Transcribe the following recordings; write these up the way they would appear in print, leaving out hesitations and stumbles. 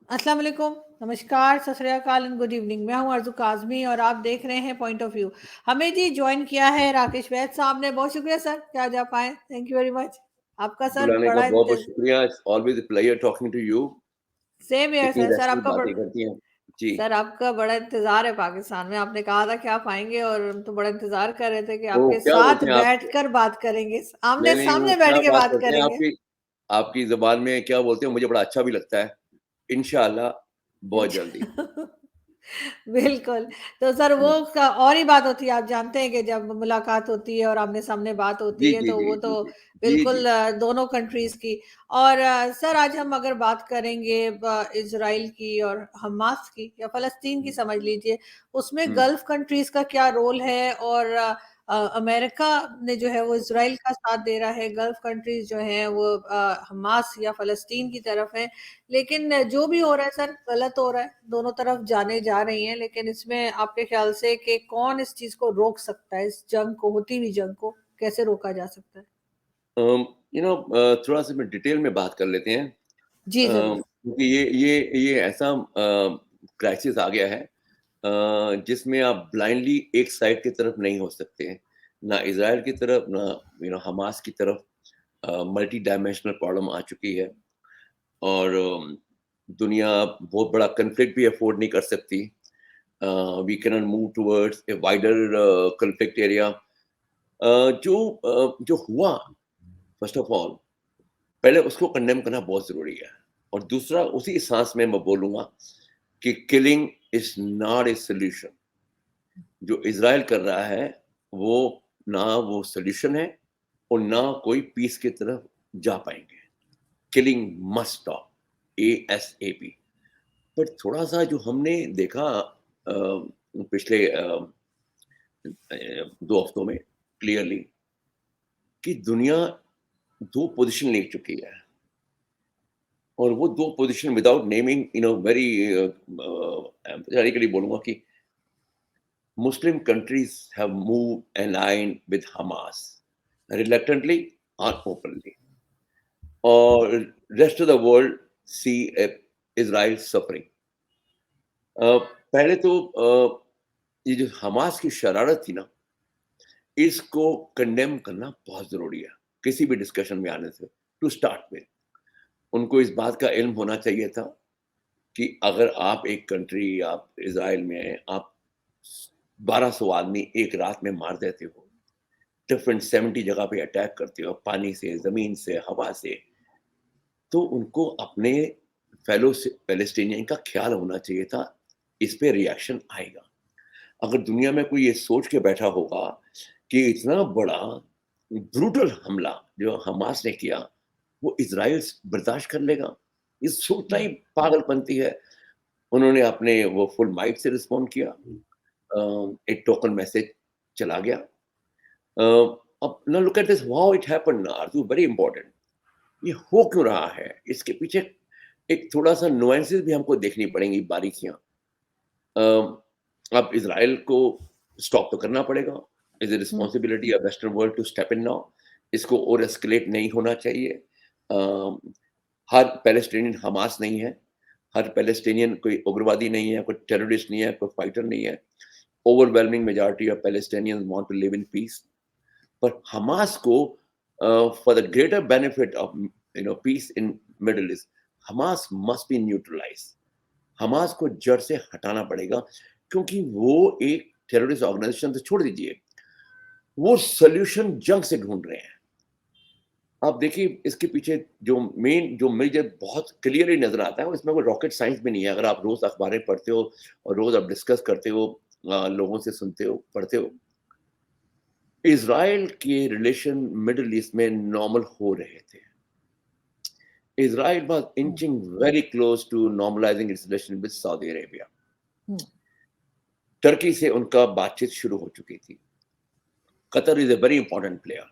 अस्सलाम वालेकुम, नमस्कार, सत श्री अकाल एंड गुड इवनिंग। मैं हूँ आरज़ू काज़मी और आप देख रहे हैं पॉइंट ऑफ व्यू। हमें जी जॉइन किया है राकेश वैद साहब ने, बहुत शुक्रिया सर कि आज आप आए। Thank you very much. आपका सर बुलाने का बड़ा बहुत-बहुत शुक्रिया। It's always a pleasure talking to you. Same here इतनी सर। रसीली बातें करती हैं। जी। सर आपका बड़ा इंतज़ार है पाकिस्तान में। आपने कहा था कि आप आएँगे और हम तो बड़ा इंतज़ार कर रहे थे कि ओह! आपके क्या साथ बोलते हैं आप? बैठकर बात करेंगे, नहीं, नहीं, वो आमने-सामने क्या बैठ के बात बात करते हैं करेंगे। आपकी आपकी ज़ुबान में क्या बोलते हैं, मुझे बड़ा अच्छा भी लगता है। इंशाअल्लाह बहुत जल्दी। अच्छा। बिल्कुल। तो सर वो हुँ। और ही बात होती है, आप जानते हैं कि जब मुलाकात होती है और आमने-सामने बात होती जी, है जी, तो जी, वो तो जी, जी। जी, जी। बिल्कुल दोनों कंट्रीज़ की। और सर आज हम अगर बात करेंगे इज़राइल की और हमास की या फ़लस्तीन की हुँ, समझ लीजिए, उसमें हुँ, गल्फ़ कंट्रीज़ का क्या रोल है और अमेरिका ने जो है वो इज़राइल का साथ दे रहा है, गल्फ़ कंट्रीज़ जो हैं वो हमास या फ़लस्तीन की तरफ हैं। लेकिन जो भी हो रहा है सर, गलत हो रहा है, दोनों तरफ जानें जा रही हैं, लेकिन इसमें आपके ख़्याल से कि कौन इस चीज़ को रोक सकता है, इस जंग को, होती हुई जंग को कैसे रोका जा सकता है? अम, थोड़ा-सा मैं डिटेल में बात कर लेते हैं। जी, ज़रूर। क्योंकि ये ऐसा क्राइसिस आ गया है जिसमें आप ब्लाइंडली एक साइड की तरफ नहीं हो सकते हैं। ना इज़राइल की तरफ, ना हमास की तरफ मल्टी डायमेंशनल प्रॉब्लम आ चुकी है और दुनिया बहुत बड़ा कॉन्फ्लिक्ट भी अफ़ोर्ड नहीं कर सकती। We cannot move towards a wider conflict area. जो हुआ फर्स्ट ऑफ ऑल पहले उसको कंडेम करना बहुत ज़रूरी है और दूसरा उसी साँस में मैं बोलूँगा कि killing is not a solution. जो इज़राइल कर रहा है, वो ना वो सॉल्यूशन है और ना कोई पीस की तरफ जा पाएँगे। Killing must stop ASAP. पर थोड़ा-सा जो हमने देखा पिछले 2 हफ्तों में क्लियरली कि दुनिया 2 पोज़ीशन ले चुकी है और वो 2 पोज़ीशन विदाउट नेमिंग वेरी एम्फैटिकली बोलूँगा कि Muslim countries have moved in line with Hamas, reluctantly or openly. Or rest of the world see Israel suffering. पहले तो ये जो हमास की शरारत थी ना, इसको कंडेम करना बहुत ज़रूरी है, किसी भी डिस्कशन में आने से, टू स्टार्ट विथ। उनको इस बात का इल्म होना चाहिए था कि अगर आप एक कंट्री, आप इज़राइल में आप 1200 आदमी एक रात में मार देते हो, डिफरेंट 70 जगह पे अटैक करते हो, पानी से, ज़मीन से, हवा से, तो उनको अपने फेलो से पैलेस्टीनियन का ख़्याल होना चाहिए था, इस पे रिएक्शन आएगा। अगर दुनिया में कोई ये सोच के बैठा होगा कि इतना बड़ा ब्रूटल हमला जो हमास ने किया, वो इज़राइल बर्दाश्त कर लेगा, ये सोचना ही हुँ। पागलपंती है। उन्होंने अपने वो फुल माइट से रिस्पॉन्ड किया। एक टोकन मैसेज चला गया। अब now look at this how it happened Arzoo very important. ये हो क्यों रहा है? इसके पीछे एक थोड़ा-सा नुआंसेस भी हमको देखनी पड़ेंगी, बारीकियाँ। अ, अब इज़राइल को स्टॉप तो करना पड़ेगा। It's the hmm. Responsibility of western world to step in now. इसको और एस्केलेट नहीं होना चाहिए। अ, हर पैलेस्टीनियन हमास नहीं है, हर पैलेस्टीनियन कोई उग्रवादी नहीं है, कोई टेररिस्ट नहीं है, कोई फाइटर नहीं है। Overwhelming majority of Palestinians want to live in peace. पर हमास को for the greater benefit of peace in Middle East, Hamas must be neutralised. Hamas को जड़ से हटाना पड़ेगा क्योंकि वो एक टेररिस्ट ऑर्गेनाइजेशन तो छोड़ दीजिए, वो सॉल्यूशन जंग से ढूंढ रहे हैं। आप देखिए इसके पीछे जो मुझे बहुत क्लियरली नजर आता है, इसमें कोई रॉकेट साइंस भी नहीं है। अगर आप रोज अखबारें पढ़ते हो और रोज आप डिस्कस करते हो, लोगों से सुनते हो, पढ़ते हो, इज़राइल के रिलेशन मिडल ईस्ट में नॉर्मल हो रहे थे। Israel was hmm. Inching very close to normalising its relation with Saudi Arabia. Hmm. Turkey से उनका बातचीत शुरू हो चुकी थी। Qatar is a very important player.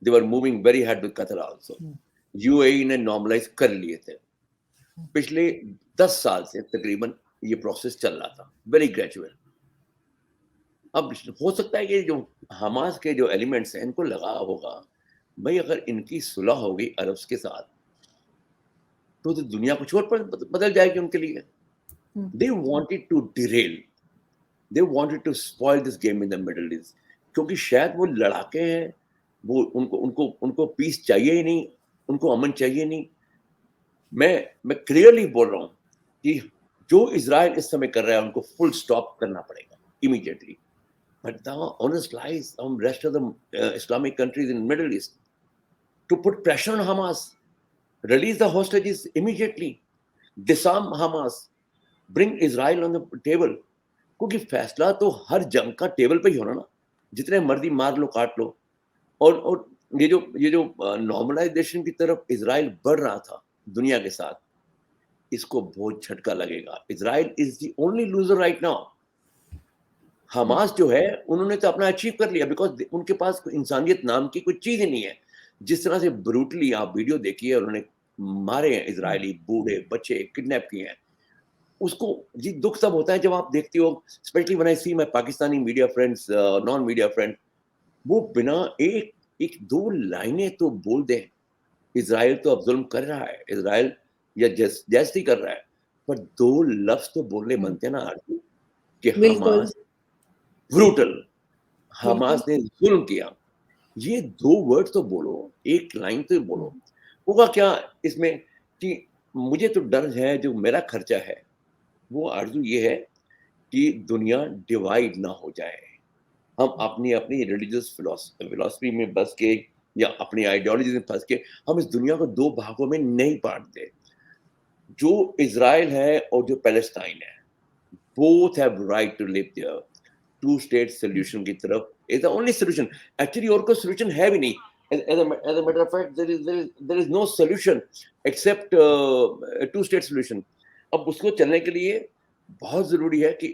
They were moving very ahead with Qatar also. Hmm. UAE ने normalise कर लिए थे। हुँ। पिछले 10 साल से तकरीबन ये प्रोसेस चल रहा था, वेरी ग्रेजुअल। अब हो सकता है कि जो हमास के जो एलिमेंट्स हैं, इनको लगा होगा, भई अगर इनकी सुलह हो गई अरब्स के साथ, तो दुनिया कुछ और बदल जाएगी उनके लिए। Hmm, they wanted to derail, they wanted to spoil this game in the Middle East, क्योंकि शायद वो लड़ाके हैं, वो उनको उनको उनको पीस चाहिए ही नहीं, उनको अमन चाहिए नहीं। मैं क्लियरली बोल रहा हूँ कि जो इज़राइल इस समय कर रहा है उनको फुल स्टॉप करना पड़ेगा immediately. But the onus lies on rest of the Islamic countries in Middle East to put pressure on Hamas, release the hostages immediately, disarm Hamas, bring Israel on the table। क्योंकि फैसला तो हर जंग का table पे ही होना ना, जितने मर्जी मार लो काट लो। और ये जो नॉर्मलाइजेशन की तरफ इजराइल बढ़ रहा था दुनिया के साथ, इसको बहुत झटका लगेगा। Israel is the only loser right now. Hmm, Hamas जो है उन्होंने तो अपना अचीव कर लिया, बिकॉज उनके पास इंसानियत नाम की कोई चीज ही नहीं है। जिस तरह से ब्रूटली आप वीडियो देखिए, उन्होंने मारे हैं हुँ, इजरायली बूढ़े बच्चे, किडनैप किए हैं। उसको जी दुख तब होता है जब आप देखती हो, specially when I see my Pakistani media friends, non media friend, वो बिना एक एक दो लाइनें तो बोल दें, इजराइल तो अब जुल्म कर रहा है, इजराइल या जैसे ही कर रहा है, पर दो लफ्ज तो बोलने हुँ, बनते हैं ना आरती, कि बिल्कुल, हमास ब्रूटल, बिल्कुल। हमास ने जुल्म किया। ये 2 वर्ड तो बोलो, एक लाइन तो हुँ, बोलो। होगा क्या इसमें कि मुझे तो डर है, जो मेरा खर्चा है, वो आरज़ू ये है कि दुनिया डिवाइड ना हो जाए। हम अपनी-अपनी रिलिजियस फिलॉसफी में बस के या अपनी आइडियोलॉजी में फँस के हम इस दुनिया को 2 भागों में नहीं बाँट दें। जो इज़राइल है और जो पैलेस्टाइन है, both have right to live there. Two state hmm, solution की तरफ is the only solution. Actually और कोई सॉल्यूशन है भी नहीं। as a matter of fact, there is no solution except a two state solution। अब उसको चलने के लिए बहुत जरूरी है कि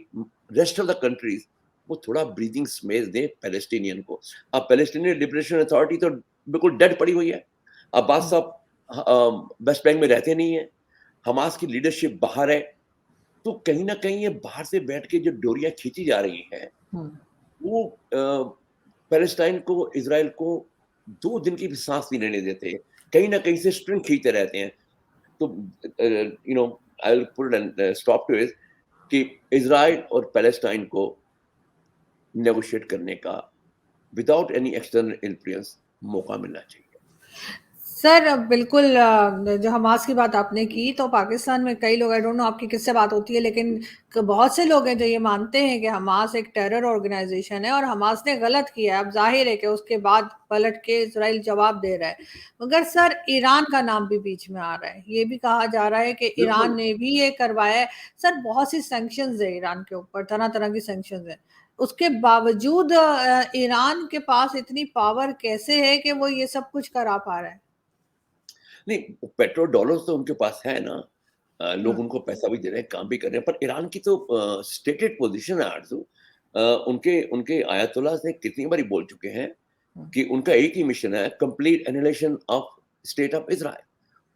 रेस्ट ऑफ द कंट्रीज वो थोड़ा ब्रीदिंग स्पेस दे पैलेस्टीनियन को। अब पैलेस्टीनियन लिबरेशन अथॉरिटी तो बिल्कुल डेड पड़ी हुई है। अब्बास हुँ, साहब वेस्ट बैंक में रहते नहीं है, हमास की लीडरशिप बाहर है। तो कहीं ना कहीं ये बाहर से बैठ के जो डोरियां खींची जा रही हैं, हुँ, वो पैलेस्टाइन को, इज़राइल को 2 दिन की भी साँस नहीं लेने देते। कहीं न कहीं से स्ट्रिंग खींचते रहते हैं। तो I will put an stop to it कि इज़राइल और पैलेस्टाइन को नेगोशिएट करने का विदाउट एनी एक्सटर्नल इन्फ्लुएंस मौका मिलना चाहिए। सर बिल्कुल जो हमास की बात आपने की तो पाकिस्तान में कई लोग आई डोंट नो आपकी किससे बात होती है लेकिन बहुत से लोग हैं जो ये मानते हैं कि हमास एक टेरर ऑर्गेनाइजेशन है और हमास ने गलत किया है। अब जाहिर है कि उसके बाद पलट के इसराइल जवाब दे रहा है। मगर सर ईरान का नाम भी बीच में आ रहा है। ये भी कहा जा रहा है कि ईरान बिल्कुल। ने भी ये करवाया है। सर बहुत सी सैंक्शंस है ईरान के ऊपर, तरह-तरह की सैंक्शंस हैं। उसके बावजूद ईरान के पास इतनी पावर कैसे है कि वो ये सब कुछ करा पा रहा है? नहीं, पेट्रो डॉलर्स तो उनके पास है ना। लोग हुँ, उनको पैसा भी दे रहे हैं, काम भी कर रहे हैं, पर ईरान की तो स्टेटेड पोज़ीशन है आरज़ू। उनके उनके आयतुल्लाह से कितनी बारी बोल चुके हैं हुँ, कि उनका एक ही मिशन है, complete annihilation of state of Israel.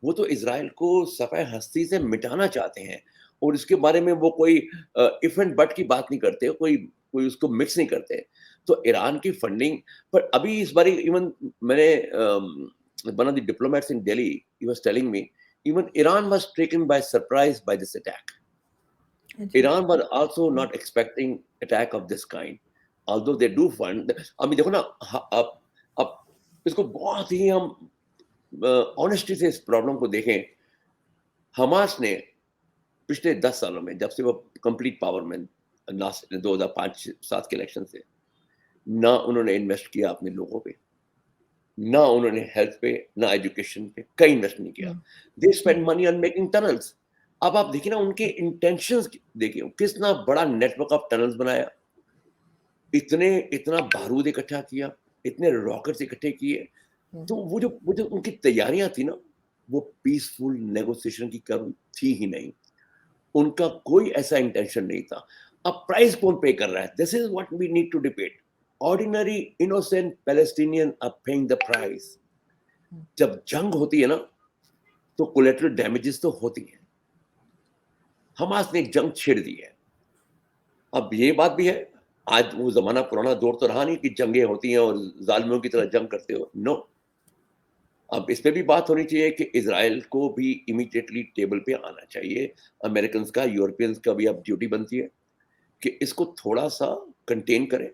वो तो इज़राइल को सफ़े हस्ती से मिटाना चाहते हैं और इसके बारे में वो कोई इफ एंड बट की बात नहीं करते, कोई कोई उसको मिक्स नहीं करते। तो ईरान की फंडिंग पर अभी इस बारी इवन मैंने one of the diplomats in Delhi, he was telling me, even Iran was taken by surprise by this attack। अच्छा। Iran was also hmm, not expecting attack of this kind, although they do fund। अभी देखो ना, अब इसको बहुत ही हम honesty से इस प्रॉब्लम को देखें। हमास ने पिछले 10 सालों में, जब से वो कंप्लीट पावर में, लास्ट 2005-7 के इलेक्शन से, ना उन्होंने इन्वेस्ट किया अपने लोगों पे, ना उन्होंने हेल्थ पे, ना एजुकेशन पे कहीं इन्वेस्ट नहीं किया। Hmm, they hmm, spend money on making tunnels. अब आप देखिए ना उनके इंटेंशंस देखिए, कितना बड़ा नेटवर्क ऑफ टनल्स बनाया, इतना बारूद इकट्ठा किया, इतने रॉकेट्स इकट्ठे किए। हुँ, तो वो जो उनकी तैयारियां थी ना, वो पीसफुल नेगोशिएशन की कभी थी ही नहीं। उनका कोई ऐसा इंटेंशन नहीं था। अब प्राइस कौन पे कर रहा है? This is what we need to debate. Ordinary innocent Palestinian are paying the price. हुँ, जब जंग होती है ना, तो कोलेटरल डैमेजेस तो होती हैं। हमास ने जंग छेड़ दी है। अब ये बात भी है, आज वो ज़माना पुराना दौर तो रहा नहीं कि जंगें होती हैं और ज़ालिमों की तरह जंग करते हो। नो, अब इस पे भी बात होनी चाहिए कि इज़राइल को भी इमीडिएटली टेबल पे आना चाहिए। अमेरिकन्स का, यूरोपियंस का भी अब ड्यूटी बनती है कि इसको थोड़ा-सा कंटेन करें,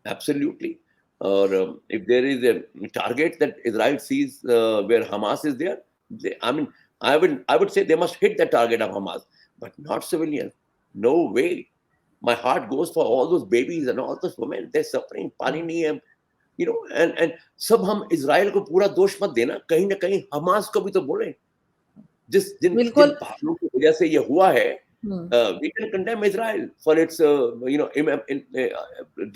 एब्सोल्यूटली। और if there is a target that Israel sees where Hamas is there, they I mean I would say they must hit the target of Hamas, but not civilians. No way. My heart goes for all those babies and all those women. They're suffering. पानी नहीं है, and सब हम Israel को पूरा दोष मत देना, कहीं न कहीं हमास को भी तो बोलें। जिस जिन जिन बिल्कुल। भावनाओं की वजह से ये हुआ है, हुँ, we can condemn Israel for its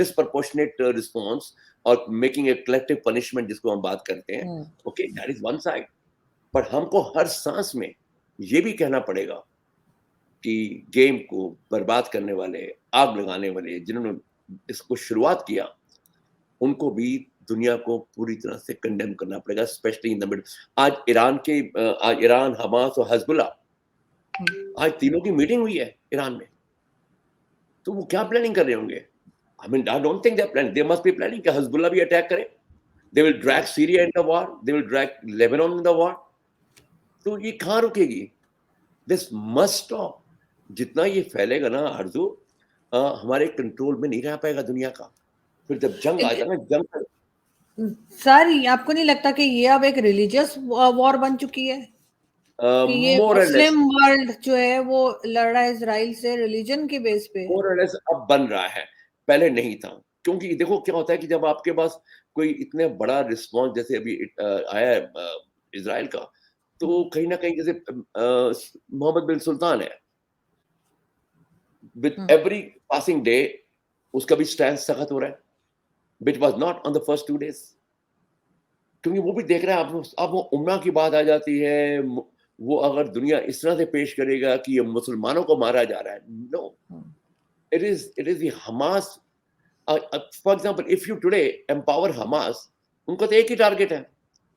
disproportionate response और making a collective punishment जिसको हम बात करते हैं। Hmm, okay, that is one side. पर हमको हर सांस में ये भी कहना पड़ेगा कि गेम को बर्बाद करने वाले, आग लगाने वाले, जिन्होंने इसको शुरुआत किया, उनको भी दुनिया को पूरी तरह से कंडेम करना पड़ेगा, स्पेशली इन द मिडल। आज ईरान, हमास और हिजबुल्लाह, हुँ। आज तीनों की मीटिंग हुई है ईरान में। तो वो क्या प्लानिंग कर रहे होंगे? I mean I don't think they are planning, they must be planning कि हिजबुल्लाह भी अटैक करे। They will drag Syria in the war, they will drag Lebanon in the war. तो ये कहाँ रुकेगी? This must stop. जितना ये फैलेगा ना आरज़ू, हमारे कंट्रोल में नहीं रह पाएगा दुनिया का। फिर जब जंग लेकि आएगा ना, जंग सर, ये आपको नहीं लगता कि ये अब एक रिलीजियस वॉर बन चुकी है? कि ये मोर और लेस, मुस्लिम वर्ल्ड जो है वो लड़ रहा है इज़राइल से रिलीजन के बेस पे? मोर और लेस अब बन रहा है, पहले नहीं था। क्योंकि देखो क्या होता है कि जब आपके पास कोई इतने बड़ा रिस्पॉन्स जैसे अभी आया है इज़राइल का, तो हुँ, कहीं न कहीं जैसे मोहम्मद बिन सुल्तान है, with hmm, every passing day उसका भी स्टैंड सख्त हो रहा है, which was not on the first 2 days. क्योंकि वो भी देख रहा है, अब वो उम्रा की बात आ जाती है, वो अगर दुनिया इस तरह से पेश करेगा कि ये मुसलमानों को मारा जा रहा है, no, hmm, it is the Hamas. For example, if you today empower Hamas, उनको तो एक ही टारगेट है,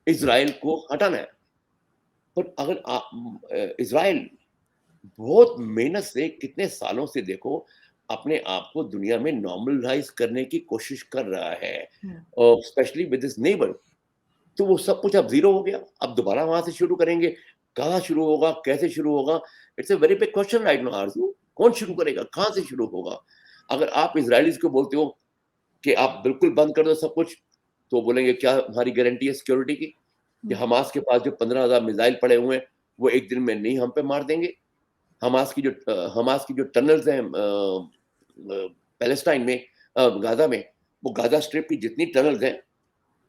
इज़राइल को हटाना है। पर अगर इज़राइल बहुत मेहनत से कितने सालों से देखो अपने आप को दुनिया में नॉर्मलाइज करने की कोशिश कर रहा है, हुँ। और स्पेशली विद हिज नेबर, तो वो सब कुछ अब ज़ीरो हो गया। अब दोबारा वहाँ से शुरू करेंगे, कहाँ शुरू होगा, कैसे शुरू होगा? It's a very big question right now Arzoo. कौन शुरू करेगा? कहाँ से शुरू होगा? अगर आप इज़राइलीज़ को बोलते हो कि आप बिल्कुल बंद कर दो सब कुछ, तो बोलेंगे क्या हमारी गारंटी है सिक्योरिटी की? कि हुँ, हमास के पास जो 15,000 मिसाइल पड़े हुए हैं, वो एक दिन में नहीं हम पे मार देंगे? हमास की जो टनल्स हैं पैलेस्टाइन में, गाज़ा में, वो गाज़ा स्ट्रिप की जितनी टनल्स हैं,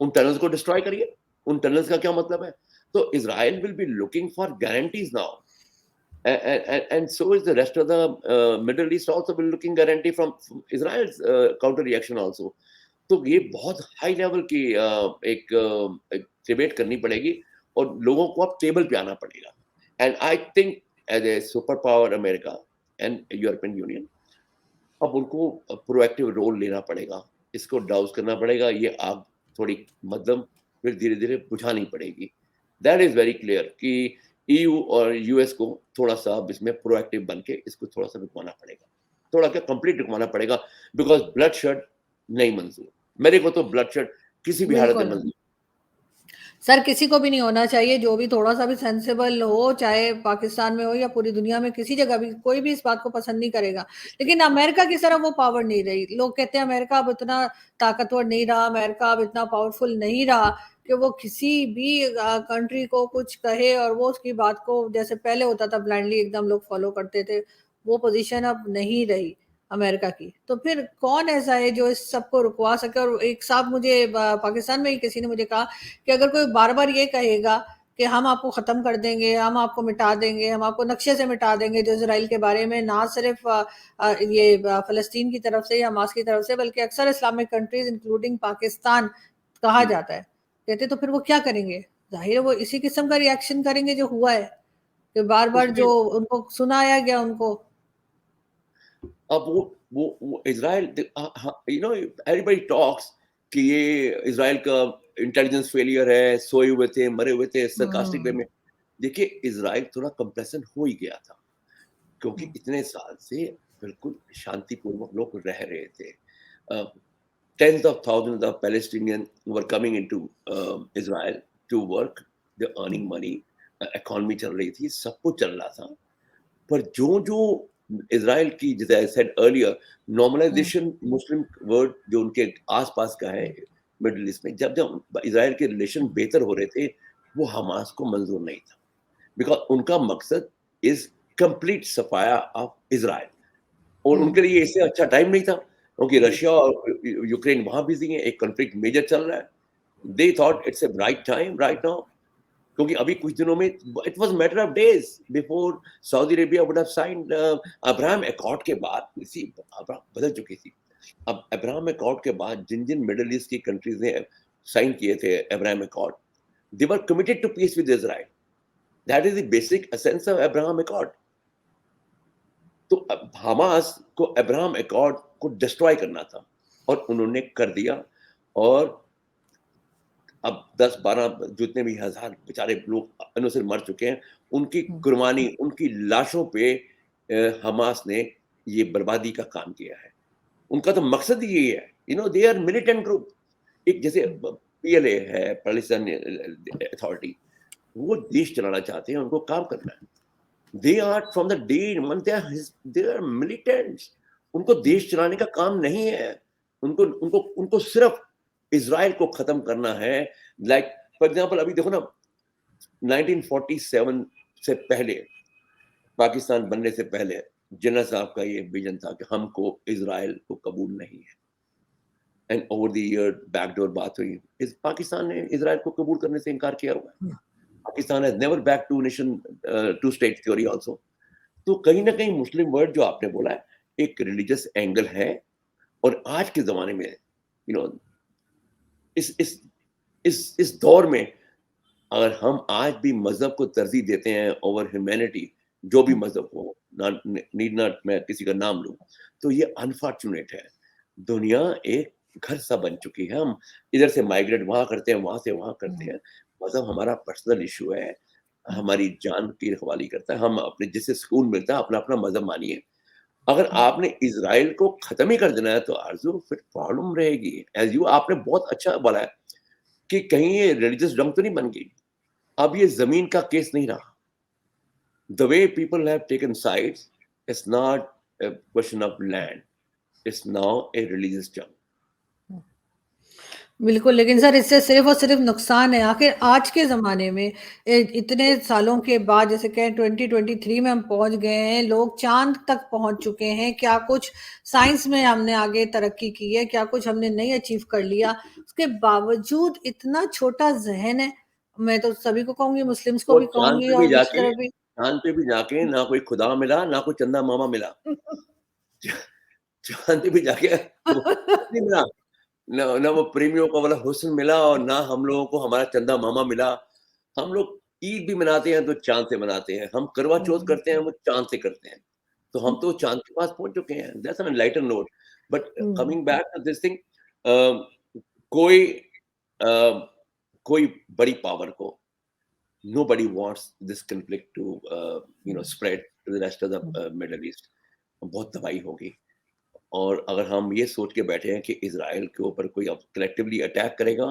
उन टनल्स को डिस्ट्रॉय करिए। उन टनल्स का क्या मतलब है? तो Israel will be looking for guarantees now, and so is the rest of the Middle East also will looking guarantee from Israel's counter reaction also. तो ये बहुत हाई लेवल की एक डिबेट करनी पड़ेगी और लोगों को अब टेबल पे आना पड़ेगा। And I think as a super power America and European Union, अब उनको प्रोएक्टिव रोल लेना पड़ेगा, इसको डाउस करना पड़ेगा, ये आग थोड़ी मध्यम फिर धीरे धीरे बुझानी पड़ेगी। दैट इज वेरी क्लियर कि ईयू और यूएस को थोड़ा सा अब इसमें प्रोएक्टिव बन के इसको थोड़ा सा रुकवाना पड़ेगा, थोड़ा क्या कंप्लीट रुकवाना पड़ेगा, बिकॉज ब्लड शेड नहीं मंजूर। मेरे को तो ब्लड शेड किसी भी हालत में बिल्कुल। मंजूर। सर, किसी को भी नहीं होना चाहिए, जो भी थोड़ा-सा भी सेंसिबल हो, चाहे पाकिस्तान में हो या पूरी दुनिया में, किसी जगह भी, कोई भी इस बात को पसंद नहीं करेगा। लेकिन अमेरिका की तरह वो पावर नहीं रही। लोग कहते हैं अमेरिका अब इतना ताकतवर नहीं रहा, अमेरिका अब इतना पावरफुल नहीं रहा कि वो किसी भी कंट्री को कुछ कहे और वो उसकी बात को, जैसे पहले होता था, ब्लाइंडली एकदम लोग फॉलो करते थे, वो पोज़ीशन अब नहीं रही अमेरिका की। तो फिर कौन ऐसा है जो इस सब को रुकवा सके? और एक साहब मुझे पाकिस्तान में ही किसी ने मुझे कहा कि अगर कोई बार-बार ये कहेगा कि हम आपको ख़त्म कर देंगे, हम आपको मिटा देंगे, हम आपको नक्शे से मिटा देंगे, जो इज़राइल के बारे में ना सिर्फ़ ये फ़लस्तीन की तरफ से या हमास की तरफ से, बल्कि अक्सर इस्लामिक कंट्रीज़ इंक्लूडिंग पाकिस्तान कहा जाता है। कहते तो फिर वो क्या करेंगे? ज़ाहिर है वो इसी किस्म का रिएक्शन करेंगे जो हुआ है, कि बार-बार उसमें जो उनको सुनाया गया उनको। अब वो Israel you know everybody talks कि ये इज़राइल का इंटेलिजेंस फेलियर है, सोए हुए थे, मरे हुए थे, सरकास्टिक वे हुँ, में। देखिए, इज़राइल थोड़ा कंप्रेशन हो ही गया था, क्योंकि हुँ, इतने साल से बिल्कुल शांतिपूर्वक लोग रह रहे थे। Tens of thousands of Palestinian were coming into Israel to work, they earning money, economy चल रही थी, सब कुछ चल रहा था। पर जो इज़राइल की, जैसे I said earlier, normalization Muslim world जो उनके आस-पास का है मिडल ईस्ट में, जब इज़राइल के रिलेशन बेहतर हो रहे थे, वो हमास को मंज़ूर नहीं था। बिकॉज़ उनका मकसद इज़ कंप्लीट सफाया ऑफ इज़राइल, और उनके लिए इससे अच्छा टाइम नहीं था, क्योंकि रशिया और यूक्रेन वहाँ बिज़ी हैं, एक कॉन्फ्लिक्ट मेजर चल रहा है। They thought it's a right time right now, क्योंकि अभी कुछ दिनों में it was matter of days before Saudi Arabia would have signed Abraham accord के बाद, इसी बदल चुकी थी। अब अब्राहम अकॉर्ड के बाद जिन जिन मिडिल ईस्ट की कंट्रीज ने साइन किए थे Abraham accord, they were committed to peace with Israel. That is the basic essence of Abraham accord. तो अब हमास को अब्राहम अकॉर्ड को डिस्ट्रॉय करना था, और उन्होंने कर दिया। और अब 10-12 जितने भी हजार बेचारे लोग अनवसर मर चुके हैं, उनकी कुर्बानी, उनकी लाशों पे हमास ने ये बर्बादी का काम किया है। उनका तो मकसद ही यही है, दे आर मिलिटेंट ग्रुप। एक जैसे पीएलए है, पैलेस्टाइन अथॉरिटी, वो देश चलाना चाहते हैं, उनको काम करना है। They are from the day one, they are militants. उनको देश चलाने का काम नहीं है। उनको उनको उनको सिर्फ इज़राइल को खत्म करना है। लाइक फॉर एग्जांपल, अभी देखो ना, 1947 से पहले, पाकिस्तान बनने से पहले, जिन्ना साहब का ये विजन था कि हमको इज़राइल को कबूल नहीं है। And over the year backdoor बात हुई, इस पाकिस्तान ने इज़राइल को कबूल करने से इनकार किया हुआ है। Pakistan has never back two nation, two state theory also. तो कहीं ना कहीं मुस्लिम वर्ड जो आपने बोला है, एक रिलीजियस एंगल है। और आज के जमाने में, यू नो इस इस इस दौर में, अगर हम आज भी मजहब को तरजीह देते हैं ओवर ह्यूमैनिटी, जो भी मजहब हो, नीड नॉट मैं किसी का नाम लूं, तो ये अनफॉर्चुनेट है। दुनिया एक घर सा बन चुकी है। हम इधर से माइग्रेट वहां करते हैं, वहां से वहां करते हैं। मजहब हमारा पर्सनल इशू है, हमारी जान की रखवाली करता है। हम अपने जिससे सुकून मिलता है, अपना अपना मजहब मानिए। अगर आपने इज़राइल को खत्म ही कर देना है, तो आरज़ू फिर प्रॉब्लम रहेगी। एज़ यू आपने बहुत अच्छा बोला है कि कहीं ये रिलीजियस जंग तो नहीं बन गई। अब ये ज़मीन का केस नहीं रहा। The way people have taken sides, it's not a question of land. It's now a religious jump. बिल्कुल, लेकिन सर इससे सिर्फ़ और सिर्फ़ नुकसान है। आखिर आज के ज़माने में इतने सालों के बाद, जैसे कहें 2023 में हम पहुँच गए हैं, लोग चाँद तक पहुँच चुके हैं, क्या कुछ साइंस में हमने आगे तरक्की की है, क्या कुछ हमने नहीं अचीव कर लिया, उसके बावजूद इतना छोटा ज़हन है। मैं तो सभी को कहूँगी, मुस्लिम्स को वो भी कहूँगी और दूसरी तरफ भी। चाँद पे भी जाके ना कोई खुदा मिला, ना कोई चंदा मामा मिला। चाँद पे भी जाके वो नहीं मिला। ना ना वो प्रेमियों का वाला हुस्न मिला, और ना हम लोगों को हमारा चंदा मामा मिला। हम लोग ईद भी मनाते हैं तो चाँद से मनाते हैं। हम करवा चौथ करते हैं, वो चाँद से करते हैं। तो हम तो चाँद के पास पहुँच चुके हैं। That's on a lighter note. But hmm, coming back to this thing, कोई अ, कोई बड़ी पावर को, nobody wants this conflict to spread to the rest of the hmm, Middle East. बहुत तबाही होगी। और अगर हम ये सोच के बैठे हैं कि इज़राइल के ऊपर कोई अब कलेक्टिवली अटैक करेगा,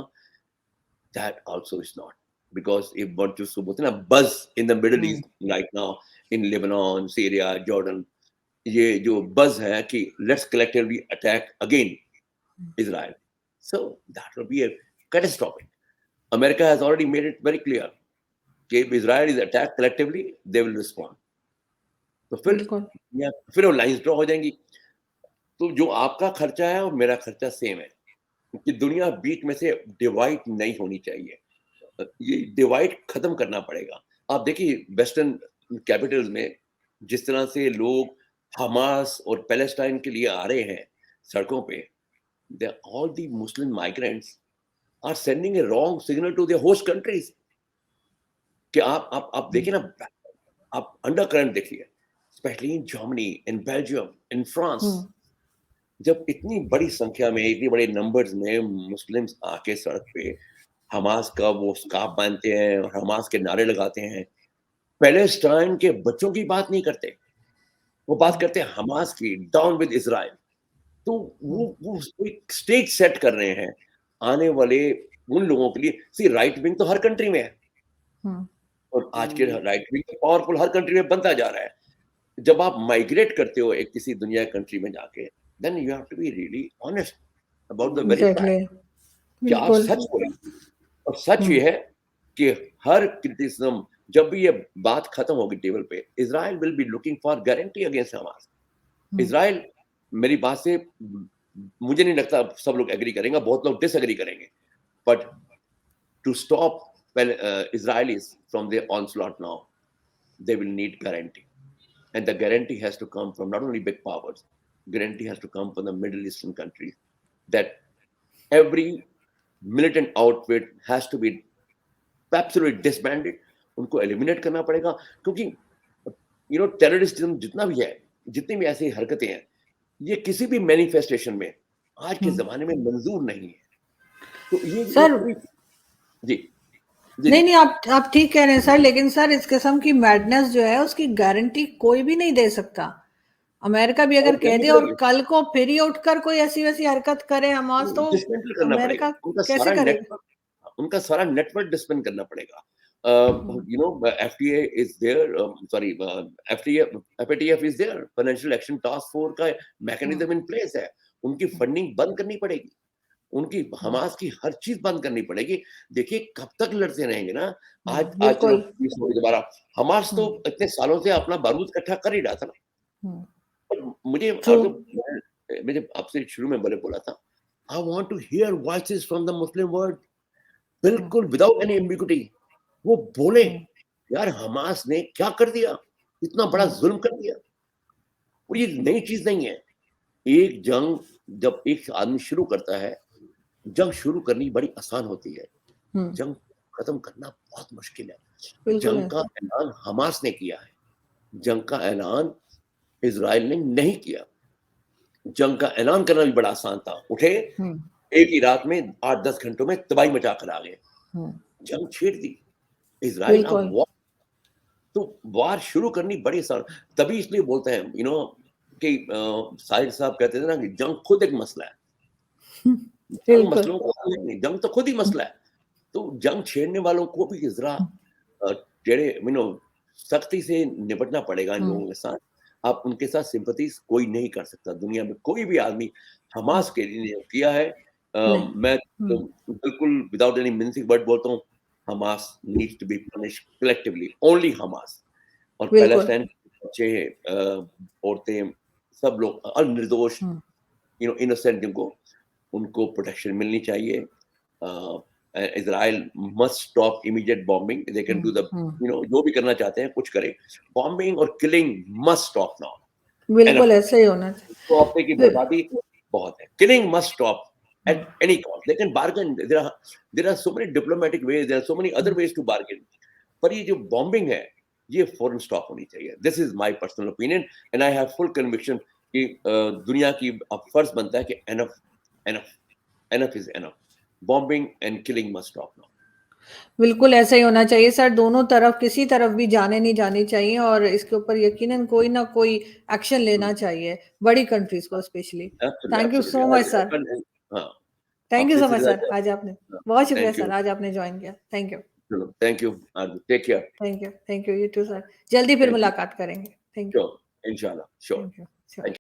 that also is not, because if what जो बोलते हैं ना, buzz in the Middle hmm, East right now, in Lebanon, Syria, Jordan, ये जो buzz है कि let's collectively attack again Israel, so that will be a catastrophic. America has already made it very clear कि if Israel is attacked collectively, they will respond. तो बिल्कुल। फिर वो lines draw हो जाएंगी। तो जो आपका खर्चा है और मेरा खर्चा सेम है, कि दुनिया बीच में से डिवाइड नहीं होनी चाहिए। ये डिवाइड खत्म करना पड़ेगा। आप देखिए वेस्टर्न कैपिटल्स में जिस तरह से लोग हमास और पैलेस्टाइन के लिए आ रहे हैं सड़कों पे, they all the Muslim migrants are sending a wrong signal to their host countries, कि आप देखिए ना, आप अंडर करंट देखिए, specially in Germany, in Belgium, in France. हुँ, जब इतनी बड़ी संख्या में, इतने बड़े नंबर्स में मुस्लिम्स आके सड़क पे हमास का वो स्कार्फ बांधते हैं और हमास के नारे लगाते हैं, पैलेस्टाइन के बच्चों की बात नहीं करते, वो बात हुँ, करते हैं हमास की, डाउन विद इज़राइल। तो हुँ, वो एक स्टेज सेट कर रहे हैं। आने वाले उन लोगों के लिए सी राइट विंग तो हर कंट्री में है, हुँ, और आज के राइट विंग तो पावरफुल हर कंट्री में बनता जा रहा है। जब आप माइग्रेट करते हो एक किसी दुनिया कंट्री में जाके, then you have to be really honest about the very exactly, fact कि आप बिल्कुल। सच बोलें। और सच हुँ, ये है कि हर क्रिटिसिज्म, जब भी ये बात खत्म होगी टेबल पे, Israel will be looking for guarantee against Hamas. Hmm, Israel मेरी बात से मुझे नहीं लगता सब लोग एग्री करेंगे, बहुत लोग डिसएग्री करेंगे। But to stop Israelis from their onslaught now, they will need guarantee. And the guarantee has to come from not only big powers, guarantee has to come from the Middle Eastern countries that every militant outfit has to be absolutely disbanded. उनको eliminate करना पड़ेगा, क्योंकि टेररिस्टिज्म जितना भी है, जितनी भी ऐसी हरकतें हैं, ये किसी भी मैनिफेस्टेशन में आज के हुँ। ज़माने में मंज़ूर नहीं है। तो ये सर पूरी जी, जी, नहीं, जी। नहीं, आप ठीक कह रहे हैं सर, लेकिन सर इस किस्म की मैडनेस जो है उसकी गारंटी कोई भी नहीं दे सकता। अमेरिका भी और अगर कह करनी दे और पड़ेगी। कल को फिर ही उठकर कोई ऐसी-वैसी हरकत करे हमास, तो डिसमेंटल करना पड़ेगा। अमेरिका कैसे करेगा? उनका सारा नेटवर्क डिसमेंट करना पड़ेगा। Hmm, FTA is there, sorry, FATF is there, financial action task force का हुँ, मैकेनिज्म इन प्लेस है। उनकी हुँ, फंडिंग बंद करनी पड़ेगी। उनकी हुँ, हमास की हर चीज़ बंद करनी पड़ेगी। देखिए कब तक लड़ते रहेंगे ना। हुँ, आज आज चलो बिल्कुल। पीस हो गई दोबारा। हमास तो हुँ, इतने सालों से अपना बारूद इकट्ठा कर ही रहा था ना। हुँ, पर मुझे ट्रू। और जो मैंने आपसे शुरू में बोला था, I want to hear voices from the Muslim world, हुँ, बिल्कुल विदाउट एनी एम्बिग्यूटी। वो बोले, हुँ, यार हमास ने क्या कर दिया? इतना बड़ा हुँ, ज़ुल्म कर दिया। और ये नई चीज़ नहीं है। एक जंग जब एक आदमी शुरू करता है, जंग शुरू करनी बड़ी आसान होती है। हुँ, जंग खत्म करना बहुत मुश्किल है। बिल्कुल जंग है का सर। ऐलान हमास ने किया है। जंग का ऐलान इज़राइल ने नहीं किया। जंग का ऐलान करना भी बड़ा आसान था। उठे, हुँ, एक ही रात में 8-10 घंटों में तबाही मचा कर आ गए। हुँ, जंग छेड़ दी। इज़राइल अब बिल्कुल। वॉर, तो वॉर शुरू करनी बड़ी आसान। तभी इसलिए बोलते हैं कि साहिर साहब कहते थे ना कि जंग खुद एक मसला है। हुँ, जंग बिल्कुल। मसलों का हल है नहीं, जंग तो खुद ही हुँ, मसला है। तो जंग छेड़ने वालों को भी ज़रा हुँ, टेढ़े सख्ती से निपटना पड़ेगा इन हुँ, लोगों के साथ। आप उनके साथ सिम्पैथीज़ कोई नहीं कर सकता। दुनिया में कोई भी आदमी हुँ, हमास के लिए किया है। नहीं। मैं हुँ, बिल्कुल विदाउट एनी मिंसिंग वर्ड बोलता हूँ, Hamas needs to be punished collectively, only Hamas. और बिल्कुल। पैलेस्टाइन के बच्चे, औरतें, सब लोग निर्दोष, हुँ, इनोसेंट जिनको, उनको प्रोटेक्शन मिलनी चाहिए। Israel must stop immediate bombing. They can hmm, do the hmm, जो भी करना चाहते हैं कुछ करें। बॉम्बिंग और किलिंग मस्ट स्टॉप नाउ। बिल्कुल एनफ है। ऐसा ही होना तो हफ्ते की चाहिए। बर्बादी बहुत है। Killing must stop hmm, at any cost. They can bargain, there are so many diplomatic ways, there are so many other hmm, ways to bargain. पर ये जो बॉम्बिंग है, ये फौरन स्टॉप होनी चाहिए। This is my personal opinion and I have full conviction कि दुनिया की अब फर्ज बनता है कि enough, enough, enough is enough. Bombing and killing must stop now. बिल्कुल ऐसा ही होना चाहिए सर, दोनों तरफ किसी तरफ भी जाने नहीं जानी चाहिए और इसके ऊपर यकीनन कोई ना कोई एक्शन लेना चाहिए, बड़ी कंट्रीज़ को specially. Absolutely, thank you absolutely. So much आज सर। अपन, हाँ, थैंक यू आपसे सो इससे मच सर, ज़्यादा, आज आपने बहुत शुक्रिया थैंक सर, यू। आज आपने जॉइन किया। थैंक यू, चलो, thank you. Take care. Thank you, you too sir. जल्दी फिर थैंक यू। मुलाकात करेंगे। थैंक यू, श्योर, इंशाल्लाह, sure. Thank you, sure. Thank you.